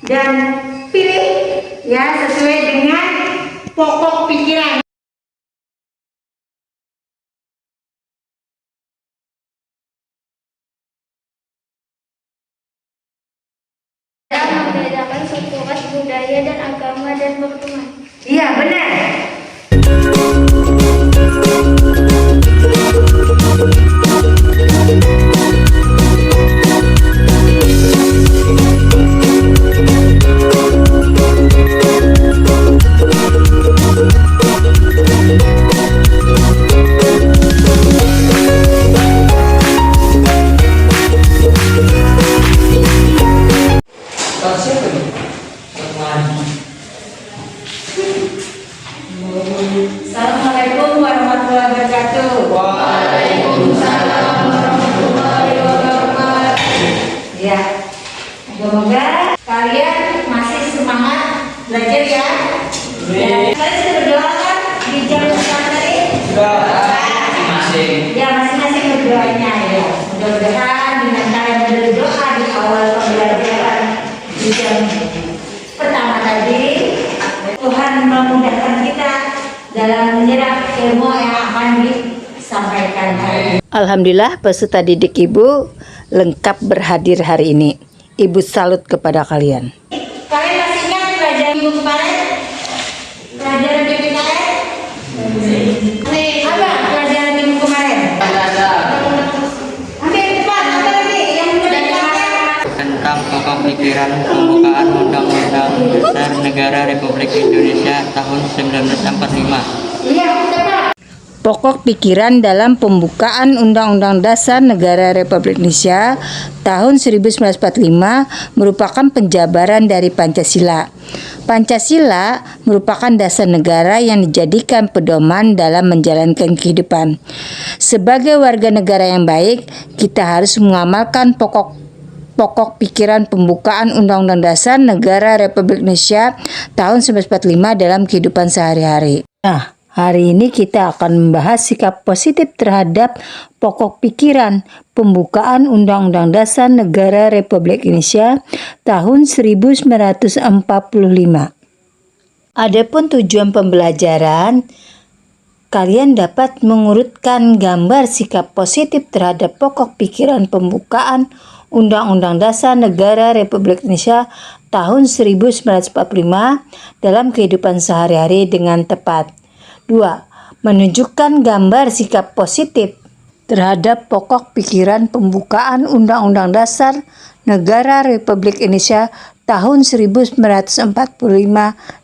dan pilih ya sesuai dengan pokok pikiran. Dan membedakan suku, ras, budaya, dan agama dan berteman. Iya benar. Assalamualaikum warahmatullahi wabarakatuh. Waalaikumsalam warahmatullahi wabarakatuh. Ya, semoga kalian masih semangat belajar ya. Dan kalian sudah berdoa kan di jam sekarang tadi? Ya, masing-masing berdoanya ya. Mudah-mudahan dengan kalian berdoa di awal pembelajaran di jam pertama tadi, Tuhan memudahkan kita dalam menyerap ilmu yang akan disampaikan. Alhamdulillah peserta didik Ibu lengkap berhadir hari ini. Ibu salut kepada kalian. Kalian masih ingat pelajaran minggu kemarin? Pelajaran PPKN? Apa pelajaran minggu kemarin? Hampir cepat, apa lagi yang mudah dilakukan? Tentang pokok pikiran pembukaan Undang-Undang Dasar Negara Republik Indonesia tahun 1945. Iya, cepat. Pokok pikiran dalam pembukaan Undang-Undang Dasar Negara Republik Indonesia tahun 1945 merupakan penjabaran dari Pancasila. Pancasila merupakan dasar negara yang dijadikan pedoman dalam menjalankan kehidupan. Sebagai warga negara yang baik, kita harus mengamalkan pokok pikiran pembukaan Undang-Undang Dasar Negara Republik Indonesia tahun 1945 dalam kehidupan sehari-hari. Nah, hari ini kita akan membahas sikap positif terhadap pokok pikiran pembukaan Undang-Undang Dasar Negara Republik Indonesia tahun 1945. Adapun tujuan pembelajaran, kalian dapat mengurutkan gambar sikap positif terhadap pokok pikiran pembukaan Undang-Undang Dasar Negara Republik Indonesia tahun 1945 dalam kehidupan sehari-hari dengan tepat. 2. Menunjukkan gambar sikap positif terhadap pokok pikiran pembukaan Undang-Undang Dasar Negara Republik Indonesia tahun 1945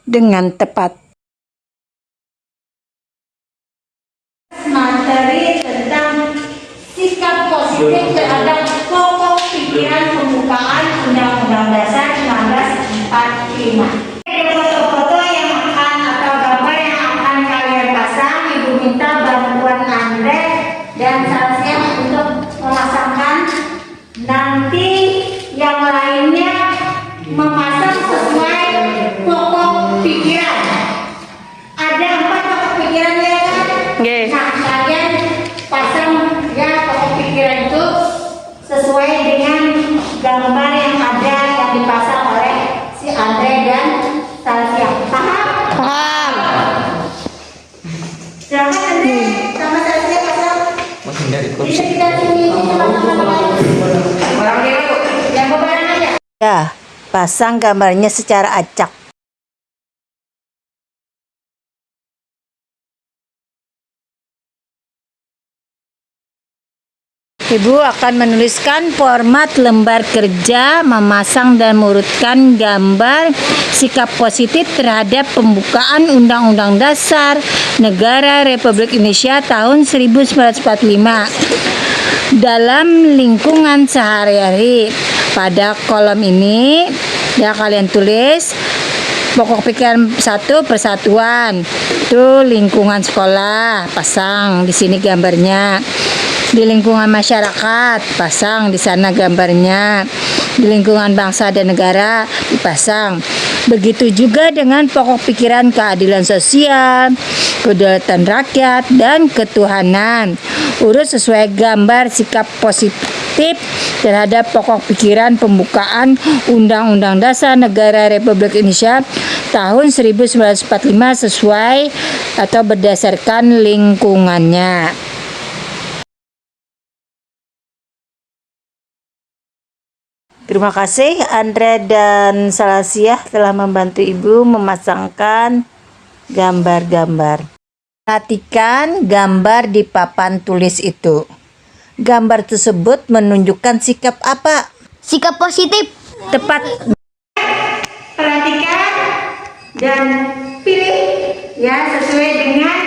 dengan tepat. Materi tentang sikap positif terhadap pokok pikiran pembukaan Undang-Undang Dasar 1945. Foto-foto yang akan atau gambar yang akan kalian pasang, Ibu minta bantuan Andre dan Saskia untuk memasangkan. Nanti yang lainnya memasang sesuai pokok pikiran. Ada 4 pokok pikiran ya kan? Nah, kalian pasang ya pokok pikiran itu sesuai dengan gambar yang ada yang dipasang oleh si Andre dan Saskia. Paham? Paham. Silakan Andre sama Saskia pasang. Di Kursi. sekitar sini sama-sama. Yang barang aja. Ya, pasang gambarnya secara acak. Ibu akan menuliskan format lembar kerja, memasang dan mengurutkan gambar sikap positif terhadap pembukaan Undang-Undang Dasar Negara Republik Indonesia tahun 1945 dalam lingkungan sehari-hari. Pada kolom ini ya kalian tulis pokok pikiran 1 persatuan, itu lingkungan sekolah, pasang di sini gambarnya. Di lingkungan masyarakat, pasang di sana gambarnya. Di lingkungan bangsa dan negara, dipasang. Begitu juga dengan pokok pikiran keadilan sosial, kedaulatan rakyat, dan ketuhanan. Urut sesuai gambar sikap positif positif terhadap pokok pikiran pembukaan Undang-Undang Dasar Negara Republik Indonesia tahun 1945 sesuai atau berdasarkan lingkungannya. Terima kasih Andre dan Salasia telah membantu Ibu memasangkan gambar-gambar. Perhatikan gambar di papan tulis itu. Gambar tersebut menunjukkan sikap apa? Sikap positif. Tepat. Perhatikan dan pilih ya sesuai dengan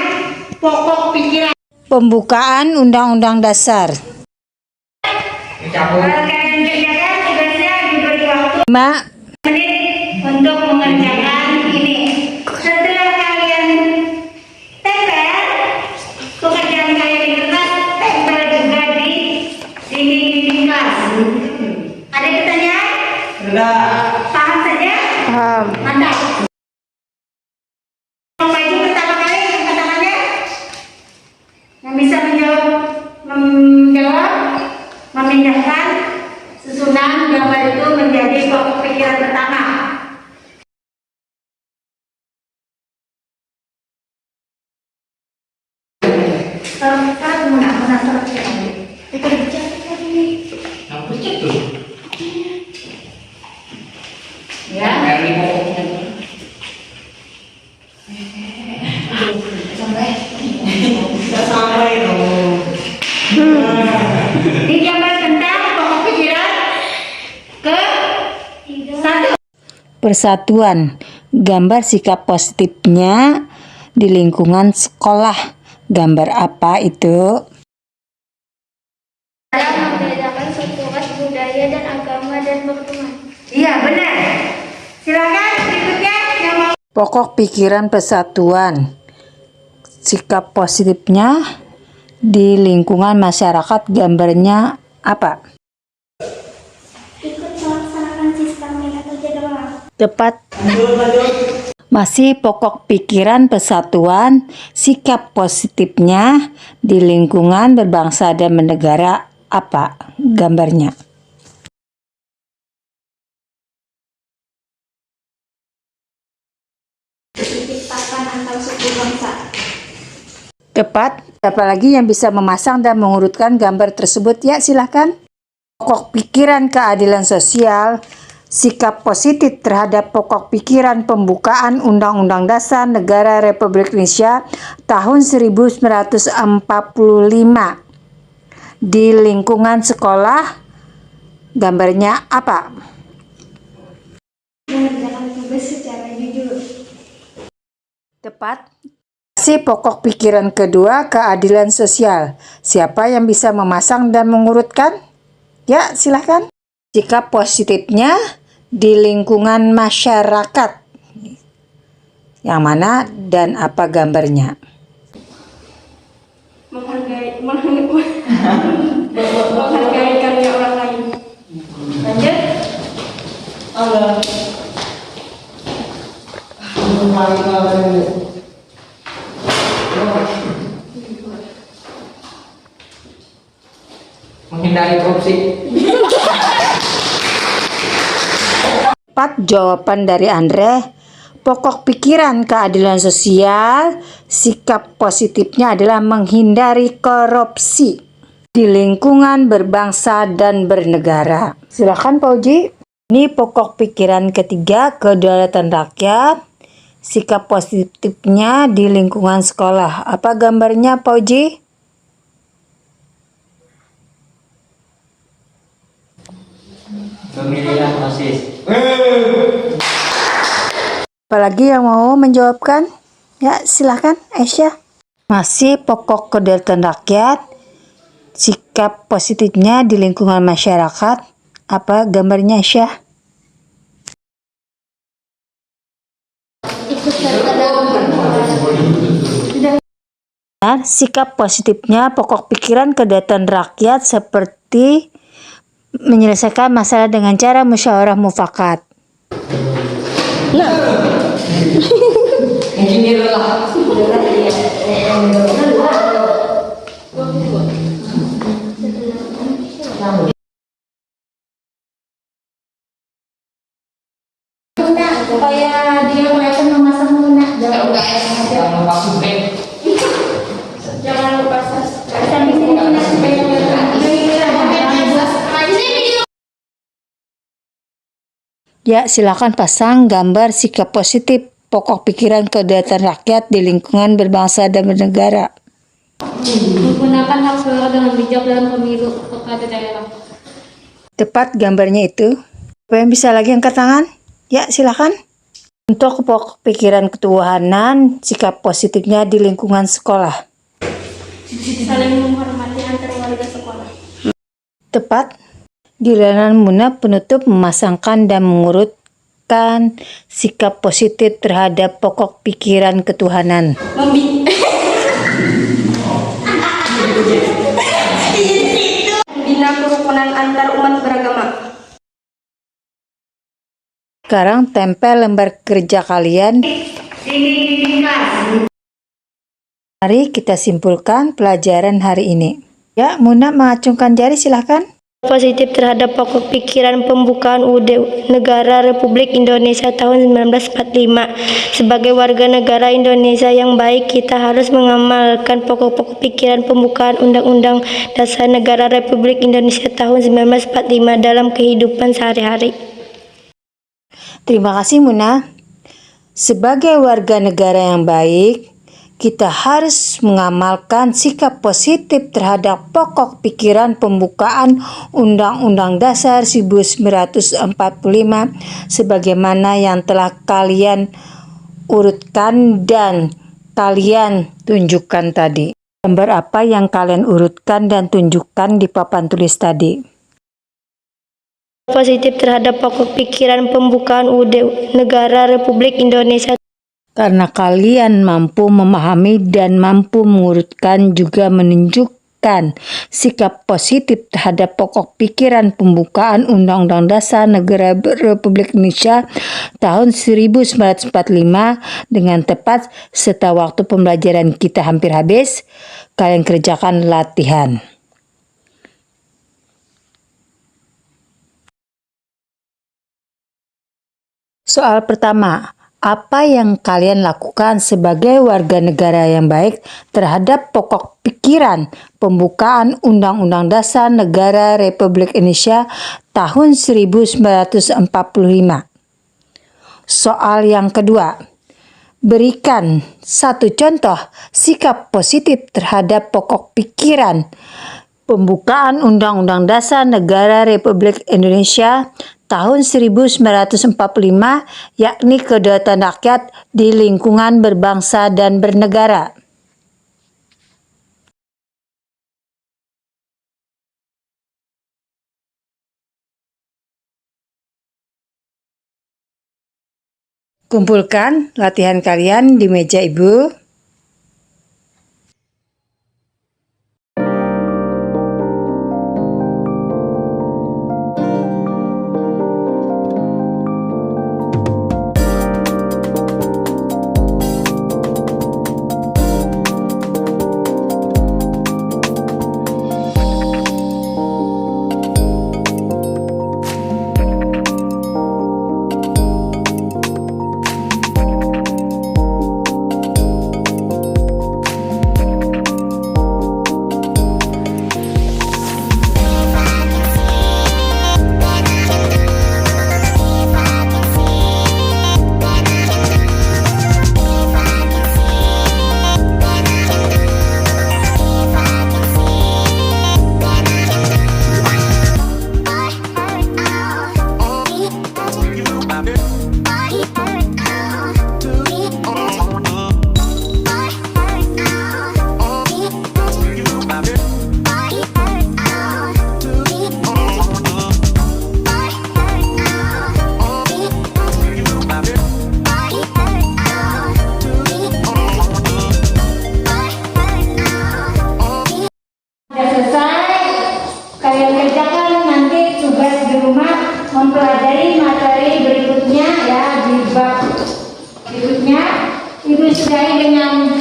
pokok pikiran. Pembukaan Undang-Undang Dasar. Kalau kalian kerjakan tugasnya diberi waktu 5. menit untuk mengerjakan ini. Setelah kalian tempel pekerjaan kalian di kertas, tempel juga di dinding kelas. Ada pertanyaan? Paham saja? Paham. Mantap. Yang maju pertama kali kata-katanya yang bisa menjawab memindahkan susunan gambar itu menjadi pokok pikiran pertama. Ya. Digambar tentang pokok pikiran ke satu. Persatuan. Gambar sikap positifnya di lingkungan sekolah. Gambar apa itu? Dalam membedakan suku ras budaya dan agama dan berteman. Iya benar. Silakan berikutnya yang mau. Pokok pikiran persatuan. Sikap positifnya di lingkungan masyarakat, gambarnya apa? Ikut melaksanakan sistem atau jadwal. Tepat. Masih pokok pikiran persatuan, sikap positifnya di lingkungan berbangsa dan bernegara, apa gambarnya? Ciptakan antar suku bangsa. Tepat. Siapa lagi yang bisa memasang dan mengurutkan gambar tersebut? Ya, silahkan. Pokok pikiran keadilan sosial, sikap positif terhadap pokok pikiran pembukaan Undang-Undang Dasar Negara Republik Indonesia tahun 1945 di lingkungan sekolah, gambarnya apa? Mengerjakan tugas secara jujur. Tepat. Si pokok pikiran kedua, keadilan sosial. Siapa yang bisa memasang dan mengurutkan? Ya, silahkan. Sikap positifnya di lingkungan masyarakat. Yang mana dan apa gambarnya? Menghargai karya orang lain. Lanjut. Menghindari korupsi. Tepat jawaban dari Andre. Pokok pikiran keadilan sosial, sikap positifnya adalah menghindari korupsi di lingkungan berbangsa dan bernegara. Silakan Pak Uji. Ini pokok pikiran ketiga, kedaulatan rakyat, sikap positifnya di lingkungan sekolah. Apa gambarnya Pak Uji? Pemilihan OSIS. Apalagi yang mau menjawabkan? Ya, silahkan Aisyah. Masih pokok kedaulatan rakyat, sikap positifnya di lingkungan masyarakat. Apa gambarnya Aisyah? Ikut serta dalam perkembangan. Sikap positifnya pokok pikiran kedaulatan rakyat seperti menyelesaikan masalah dengan cara musyawarah mufakat. Mungkin dia lelah. muna supaya dia kelihatan memasang muna. Jangan lupa sampai sini muna supaya Ya, silakan pasang gambar sikap positif pokok pikiran kedaulatan rakyat di lingkungan berbangsa dan bernegara. Menggunakan hak suara dengan bijak dalam pemilu kepada daerah. Tepat gambarnya itu. Apa yang bisa lagi angkat tangan? Ya, silakan. Untuk pokok pikiran ketuhanan, sikap positifnya di lingkungan sekolah. Saling menghormati antar warga sekolah. Tepat. Di layanan Muna penutup memasangkan dan mengurutkan sikap positif terhadap pokok pikiran ketuhanan. Bina kerukunan antar umat beragama. Sekarang tempel lembar kerja kalian. Mari kita simpulkan pelajaran hari ini. Ya, Muna mengacungkan jari silahkan. Positif terhadap pokok pikiran pembukaan UUD Negara Republik Indonesia tahun 1945. Sebagai warga negara Indonesia yang baik, kita harus mengamalkan pokok-pokok pikiran pembukaan Undang-Undang Dasar Negara Republik Indonesia tahun 1945 dalam kehidupan sehari-hari. Terima kasih Muna. Sebagai warga negara yang baik, kita harus mengamalkan sikap positif terhadap pokok pikiran pembukaan Undang-Undang Dasar 1945 sebagaimana yang telah kalian urutkan dan kalian tunjukkan tadi. Gambar apa yang kalian urutkan dan tunjukkan di papan tulis tadi? Positif terhadap pokok pikiran pembukaan UUD Negara Republik Indonesia. Karena kalian mampu memahami dan mampu mengurutkan juga menunjukkan sikap positif terhadap pokok pikiran pembukaan Undang-Undang Dasar Negara Republik Indonesia tahun 1945 dengan tepat setelah waktu pembelajaran kita hampir habis, kalian kerjakan latihan. Soal pertama. Apa yang kalian lakukan sebagai warga negara yang baik terhadap pokok pikiran pembukaan Undang-Undang Dasar Negara Republik Indonesia tahun 1945? Soal yang kedua, berikan satu contoh sikap positif terhadap pokok pikiran pembukaan Undang-Undang Dasar Negara Republik Indonesia tahun 1945, yakni kedaulatan rakyat di lingkungan berbangsa dan bernegara. Kumpulkan latihan kalian di meja ibu. Mempelajari materi berikutnya ya di bab berikutnya, Ibu sudahi dengan